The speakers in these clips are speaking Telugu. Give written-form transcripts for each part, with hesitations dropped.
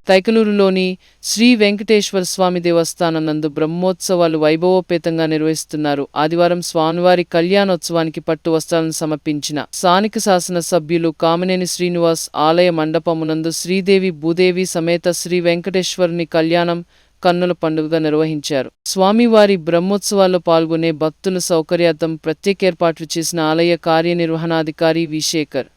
తైకలూరులోని శ్రీ వెంకటేశ్వర స్వామి దేవస్థానం నందు బ్రహ్మోత్సవాలు వైభవోపేతంగా నిర్వహిస్తున్నారు. ఆదివారం స్వామివారి కళ్యాణోత్సవానికి పట్టు వస్త్రాలను సమర్పించిన స్థానిక శాసన సభ్యులు కామినేని శ్రీనివాస్ ఆలయ మండపమునందు శ్రీదేవి భూదేవి సమేత శ్రీ వెంకటేశ్వరుని కళ్యాణం కన్నుల పండుగగా నిర్వహించారు. స్వామివారి బ్రహ్మోత్సవాల్లో పాల్గొనే భక్తుల సౌకర్యార్థం ప్రత్యేక ఏర్పాట్లు చేసిన ఆలయ కార్యనిర్వహణాధికారి వి. శేఖర్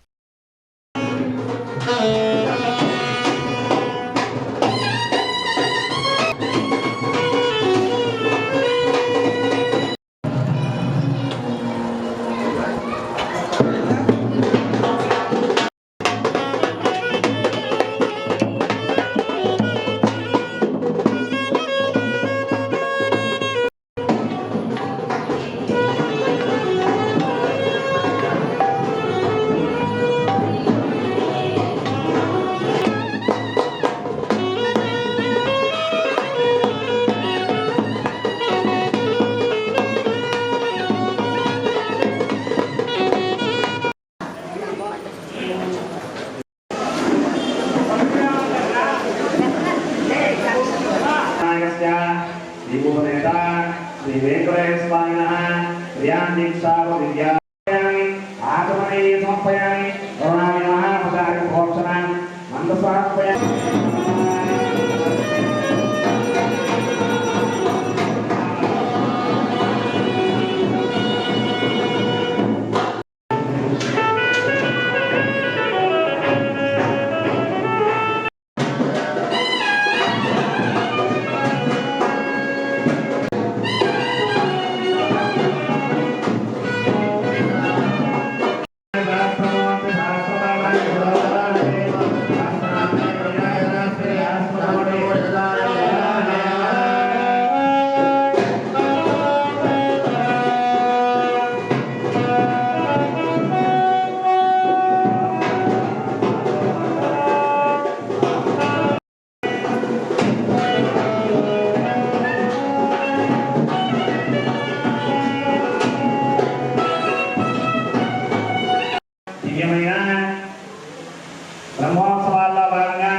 బ్రహ్మోత్సవాల్లో భాగంగా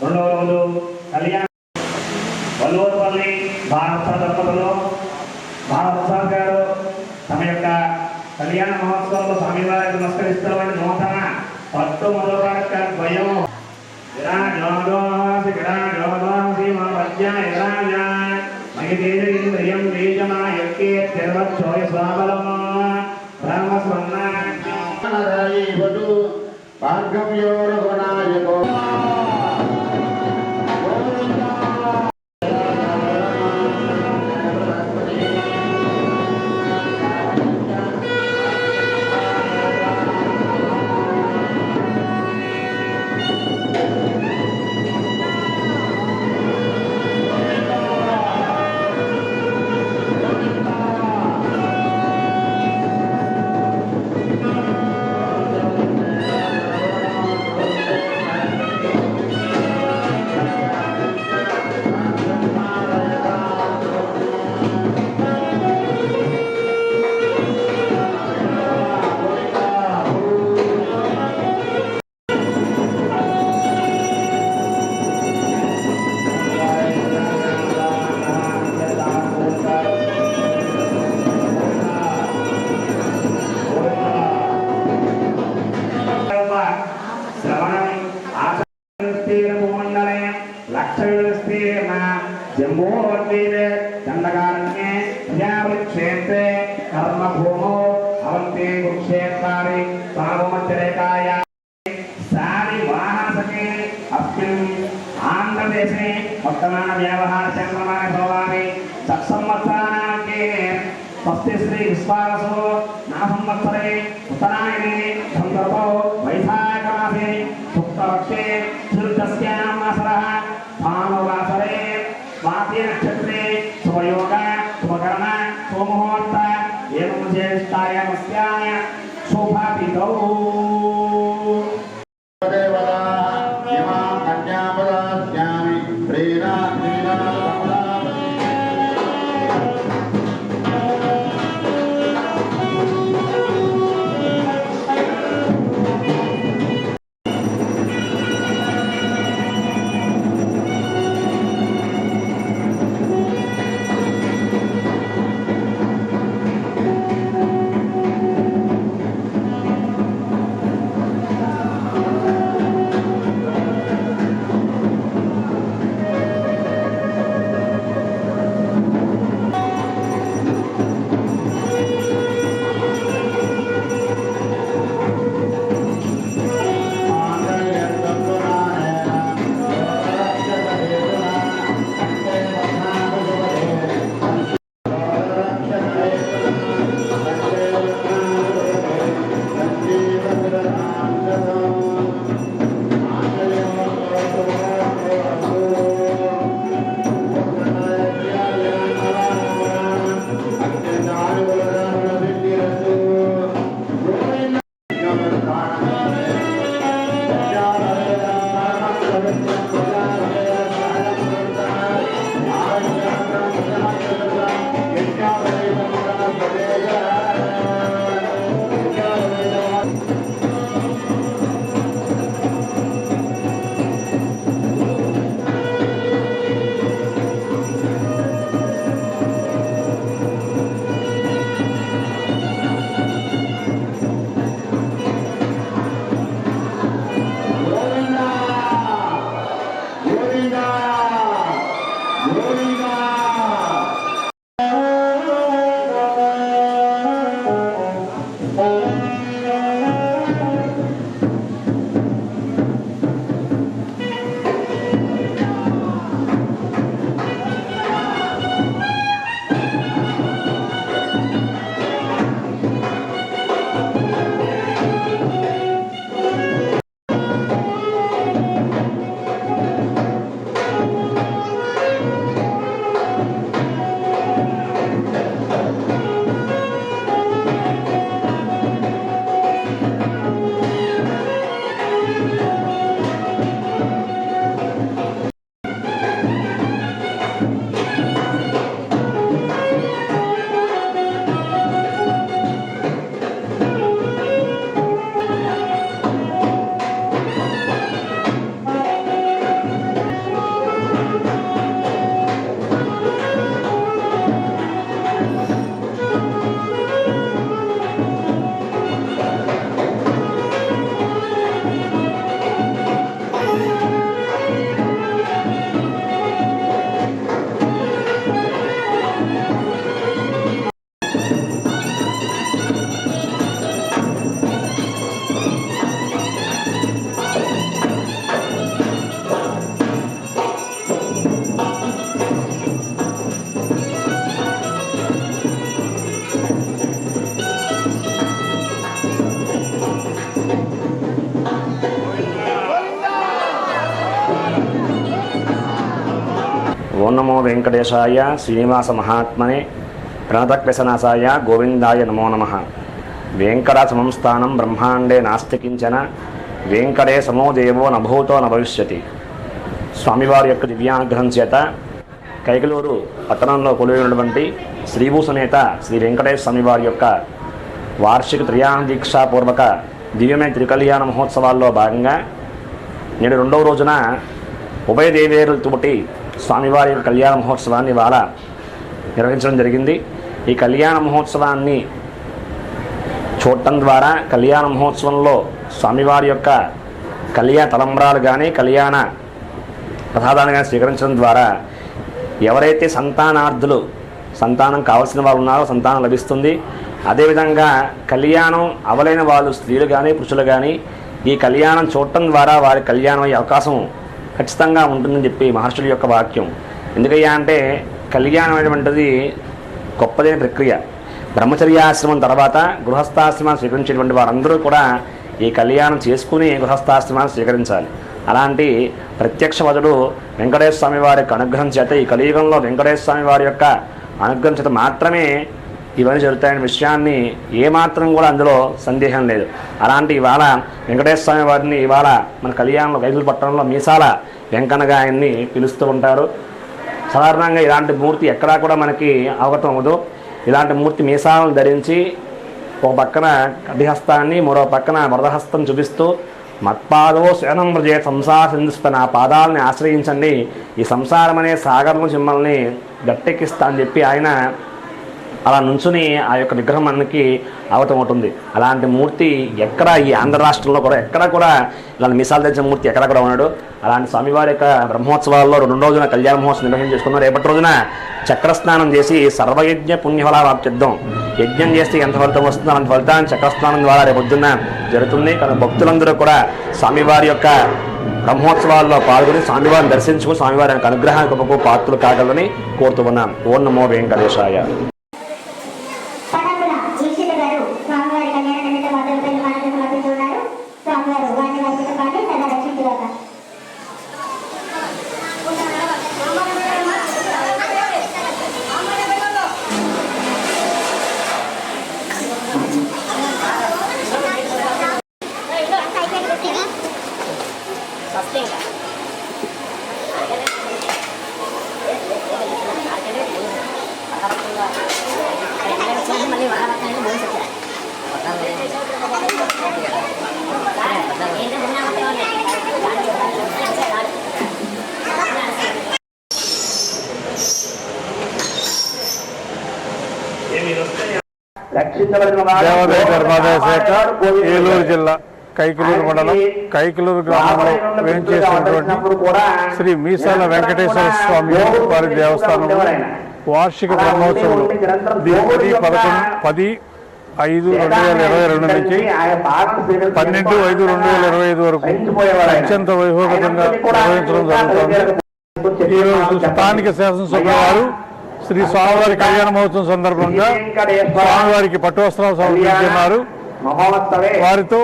రెండవ రోజు కళ్యాణ వల్లూరుపల్లి భారత దంపతులు భారతసాద్ గారు తమ యొక్క కళ్యాణ మహోత్సవంలో స్వామివారికి నమస్కరిస్తున్నటువంటి నూతన పట్టు మొదలుగా ద్వయం क्षेत्रे कर्मभूमौ अवन्ते कुरुक्षेत्राणि सामोच्चरेकाय सारि वाहनसके अस्मिन् आन्ध्रदेशे वर्तमान व्यवहारचक्रमाणि भवामि तत्संवत्सराणाङ्के स्वस्ति श्री विश्वावसो नामसंवत्सरे उत्तरायणे सन्दर्भो वैशाखमासे शुक्लपक्षे चतुर्दश्यां मासरः भानुवासरे स्वाति नक्षत्रे शुभयोग शुभकरण शुभमुहूर्त एवं ज्येष्ठायामस्याय शोभातिथौ ఓం నమో వెంకటేశాయ శ్రీనివాస మహాత్మనే ప్రణతక్లేశనాశాయ గోవిందాయ నమో నమః. వెంకటాచలం స్థానం బ్రహ్మాండే నాస్తి కించన వెంకటే సమో దేవో నభూతో నభవిష్యతి. స్వామివారి యొక్క దివ్యానుగ్రహం చేత కైకలూరు పట్టణంలో కొలువైనటువంటి శ్రీభూసనేత శ్రీ వెంకటేశ్వర స్వామివారి యొక్క వార్షిక త్రియాణ దీక్షాపూర్వక దివ్యమైన త్రికళ్యాణ మహోత్సవాల్లో భాగంగా నేడు రెండవ రోజున ఉభయ దేవేరులతోటి స్వామివారి యొక్క కళ్యాణ మహోత్సవాన్ని ఇవాళ నిర్వహించడం జరిగింది. ఈ కళ్యాణ మహోత్సవాన్ని చూడటం ద్వారా కళ్యాణ మహోత్సవంలో స్వామివారి యొక్క కళ్యాణ తలంబ్రాలు కానీ కళ్యాణ ప్రసాదాన్ని కానీ స్వీకరించడం ద్వారా ఎవరైతే సంతానార్థులు సంతానం కావాల్సిన వాళ్ళు ఉన్నారో సంతానం లభిస్తుంది. అదేవిధంగా కళ్యాణం అవలైన వాళ్ళు స్త్రీలు కానీ పురుషులు కానీ ఈ కళ్యాణం చూడటం ద్వారా వారి కళ్యాణం అయ్యే అవకాశం ఖచ్చితంగా ఉంటుందని చెప్పి మహర్షుల యొక్క వాక్యం. ఎందుకయ్యా అంటే కళ్యాణం అనేటువంటిది గొప్పదైన ప్రక్రియ. బ్రహ్మచర్యాశ్రమం తర్వాత గృహస్థాశ్రమాన్ని స్వీకరించేటువంటి వారందరూ కూడా ఈ కళ్యాణం చేసుకుని గృహస్థాశ్రమాన్ని స్వీకరించాలి. అలాంటి ప్రత్యక్ష వదుడు వెంకటేశ్వర స్వామి వారి యొక్క అనుగ్రహం చేత ఈ కలియుగంలో వెంకటేశ్వర స్వామి వారి యొక్క అనుగ్రహం చేత మాత్రమే ఇవన్నీ జరుగుతాయనే విషయాన్ని ఏమాత్రం కూడా అందులో సందేహం లేదు. అలాంటి ఇవాళ వెంకటేశ్వర స్వామి వారిని ఇవాళ మన కళ్యాణంలో కైకలూరు పట్టణంలో మీసాల వెంకన్నగా ఆయన్ని పిలుస్తూ ఉంటారు. సాధారణంగా ఇలాంటి మూర్తి ఎక్కడా కూడా మనకి అవగతం అవ్వదు. ఇలాంటి మూర్తి మీసాలను ధరించి ఒక పక్కన కటిహస్తాన్ని మరో పక్కన వరదహస్తం చూపిస్తూ మత్పాదో శయనం వ్రజే సంసార సింధుస్ప, నా పాదాలని ఆశ్రయించండి, ఈ సంసారం అనే సాగరం మిమ్మల్ని గట్టెక్కిస్తా అని చెప్పి ఆయన అలా నుంచుని ఆ యొక్క విగ్రహం మనకి అవతమవుతుంది. అలాంటి మూర్తి ఎక్కడ ఈ ఆంధ్ర రాష్ట్రంలో కూడా ఎక్కడ కూడా ఇలాంటి మిసాలు తెచ్చిన మూర్తి ఎక్కడ కూడా ఉన్నాడు. అలాంటి స్వామివారి యొక్క బ్రహ్మోత్సవాల్లో 2 రోజున కళ్యాణ మహోత్సవం నిర్వహణ చేసుకున్నాం. రేపటి రోజున చక్రస్నానం చేసి సర్వయజ్ఞ పుణ్యఫలాప్తిద్దాం. యజ్ఞం చేస్తే ఎంత ఫలితం వస్తుందో అలాంటి ఫలితాన్ని చక్రస్నానం ద్వారా రేపు పొద్దున్న జరుగుతుంది. కానీ భక్తులందరూ కూడా స్వామివారి యొక్క బ్రహ్మోత్సవాల్లో పాల్గొని స్వామివారిని దర్శించుకుని స్వామివారి యొక్క అనుగ్రహానికి పాత్రలు కాగలని కోరుతూ ఉన్నాం. ఓం నమో వెంకటేశాయ. Sastinga. దేవాదాయ ధర్మాదాయ శాఖ ఏలూరు జిల్లా కైకలూరు మండలం కైకలూరు గ్రామంలో వేయించేసినటువంటి శ్రీ మీసాల వెంకటేశ్వర స్వామి వారి దేవస్థానంలో వార్షిక బ్రహ్మోత్సవాలు దీనికి 10/5/2022 నుంచి 12/5/2025 వరకు అత్యంత వైభవంగా నిర్వహించడం జరుగుతోంది. ఈరోజు స్థానిక శాసనసభ్యుల వారు శ్రీ స్వామివారి కళ్యాణ మహోత్సవం సందర్భంగా స్వామివారికి పట్టు వస్త్రాలు సమర్పించున్నారు. వారితో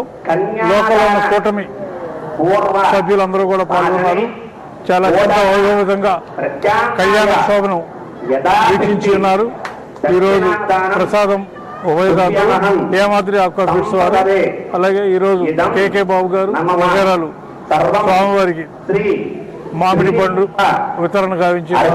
లోకల్ ఉన్న కూటమి సభ్యులందరూ కూడా పాల్గొన్నారు. చాలా అత్యంత వైభవంగా కళ్యాణ శోభను వీక్షించి ఉన్నారు. ఈరోజు ప్రసాదం ఉభయదాతలు హేమాద్రి ఆక్వా ఫీడ్స్ వారు, అలాగే ఈరోజు కేకే బాబు గారు వగేరాలు స్వామివారికి మామిడి పండు వితరణ గావించారు.